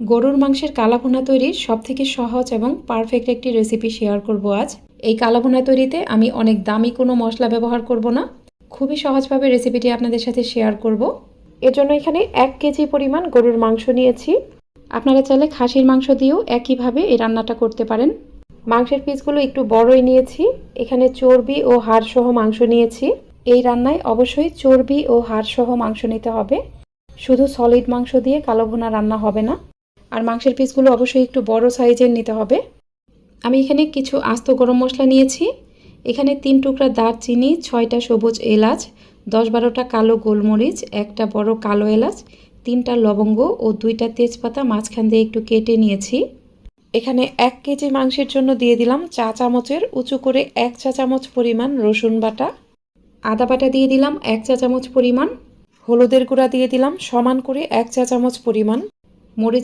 গরুর মাংসের কালাভুনা তৈরির সবথেকে সহজ এবং পারফেক্ট একটি রেসিপি শেয়ার করব আজ। এই কালাভুনা তৈরিতে আমি অনেক দামি কোনো মশলা ব্যবহার করব না, খুবই সহজভাবে রেসিপিটি আপনাদের সাথে শেয়ার করব। এর জন্য এখানে 1 কেজি পরিমাণ গরুর মাংস নিয়েছি। আপনারা চাইলে খাসির মাংস দিয়েও একইভাবে এই রান্নাটা করতে পারেন। মাংসের পিসগুলো একটু বড়ই নিয়েছি। এখানে চর্বি ও হাড় সহ মাংস নিয়েছি। এই রান্নায় অবশ্যই চর্বি ও হাড় সহ মাংস নিতে হবে, শুধু সলিড মাংস দিয়ে কালোভুনা রান্না হবে না। আর মাংসের পিসগুলো অবশ্যই একটু বড় সাইজের নিতে হবে। আমি এখানে কিছু আস্ত গরম মশলা নিয়েছি। এখানে 3 টুকরা দারচিনি, 6টা সবুজ এলাচ, 10-12টা কালো গোলমরিচ, একটা বড় কালো এলাচ, 3টা লবঙ্গ ও 2টা তেজপাতা মাঝখান দিয়ে একটু কেটে নিয়েছি। এখানে 1 কেজি মাংসের জন্য দিয়ে দিলাম চা চামচের উঁচু করে 1 চা চামচ পরিমাণ রসুন বাটা। আদা বাটা দিয়ে দিলাম 1 চা চামচ পরিমাণ। হলুদের গুঁড়া দিয়ে দিলাম সমান করে 1 চা চামচ পরিমাণ। মরিচ